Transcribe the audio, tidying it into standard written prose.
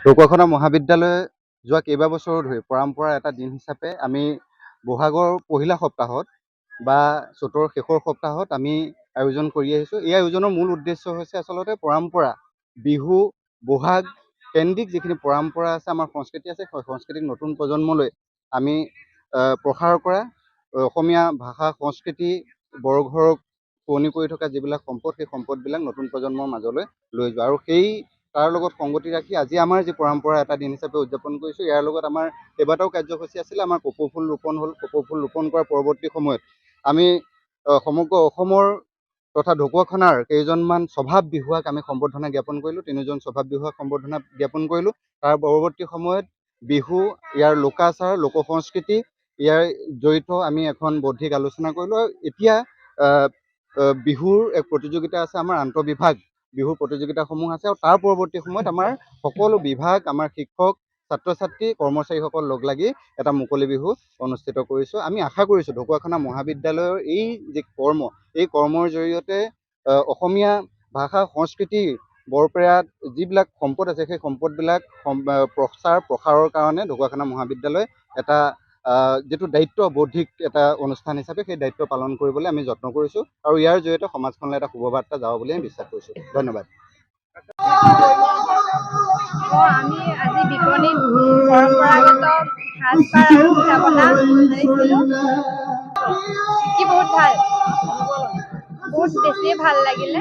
ঢকুৱাখানা মহাবিদ্যালয়ে যোৱা কেইবাবছৰো ধৰি পৰম্পৰাৰ এটা দিন হিচাপে আমি বহাগৰ পহিলা সপ্তাহত বা চ'তৰ শেষৰ সপ্তাহত আমি আয়োজন কৰি আহিছোঁ। এই আয়োজনৰ মূল উদ্দেশ্য হৈছে আচলতে পৰম্পৰা, বিহু, বহাগ কেন্দ্ৰিক যিখিনি পৰম্পৰা আছে, আমাৰ সংস্কৃতি আছে, সেই সংস্কৃতিক নতুন প্ৰজন্মলৈ আমি প্ৰসাৰ কৰা, অসমীয়া ভাষা সংস্কৃতি বৰঘৰক শুৱনি কৰি থকা যিবিলাক সম্পদ, সেই সম্পদবিলাক নতুন প্ৰজন্মৰ মাজলৈ লৈ যোৱা। আৰু তাৰ লগত সংগতি ৰাখি আজি আমাৰ যি পৰম্পৰা এটা দিন হিচাপে উদযাপন কৰিছোঁ, ইয়াৰ লগত আমাৰ কেইবাটাও কাৰ্যসূচী আছিলে। আমাৰ কপৌ ফুল ৰোপণ হ'ল। কপৌ ফুল ৰোপণ কৰাৰ পৰৱৰ্তী সময়ত আমি সমগ্ৰ অসমৰ তথা ঢকুৱাখানাৰ কেইজনমান স্বভাৱ বিহুৱাক আমি সম্বৰ্ধনা জ্ঞাপন কৰিলোঁ। 3জন স্বভাৱ বিহুৱাক সম্বৰ্ধনা জ্ঞাপন কৰিলোঁ। তাৰ পৰৱৰ্তী সময়ত বিহু, ইয়াৰ লোকাচাৰ, লোক সংস্কৃতি, ইয়াৰ জড়িত আমি এখন বৌদ্ধিক আলোচনা কৰিলোঁ। আৰু এতিয়া বিহুৰ এক প্ৰতিযোগিতা আছে, আমাৰ আন্তঃবিভাগ বিহুৰ প্ৰতিযোগিতাসমূহ আছে। আৰু তাৰ পৰৱৰ্তী সময়ত আমাৰ সকলো বিভাগ, আমাৰ শিক্ষক, ছাত্ৰ ছাত্ৰী, কৰ্মচাৰীসকল লগ লাগি এটা মুকলি বিহু অনুষ্ঠিত কৰিছোঁ। আমি আশা কৰিছোঁ ঢকুৱাখানা মহাবিদ্যালয়ৰ এই যি কৰ্ম, এই কৰ্মৰ জৰিয়তে অসমীয়া ভাষা সংস্কৃতি বৰপেৰাত যিবিলাক সম্পদ আছে, সেই সম্পদবিলাক প্ৰসাৰৰ কাৰণে ঢকুৱাখানা মহাবিদ্যালয় এটা যিটো দায়িত্ব, বৌদ্ধিক এটা অনুষ্ঠান হিচাপে সেই দায়িত্ব পালন কৰিবলৈ আমি যত্ন কৰিছোঁ। আৰু ইয়াৰ জৰিয়তে সমাজখনলৈ এটা শুভবাৰ্তা যাব বুলি আমি বিশ্বাস কৰিছোঁ। ধন্যবাদ। আমি আজি বিপণীত পৰম্পৰাগত সাজপাৰ আৰু পিঠা পনা আনিছিলোঁ। কি বহুত ভাল, বহুত বেছিয়ে ভাল লাগিলে।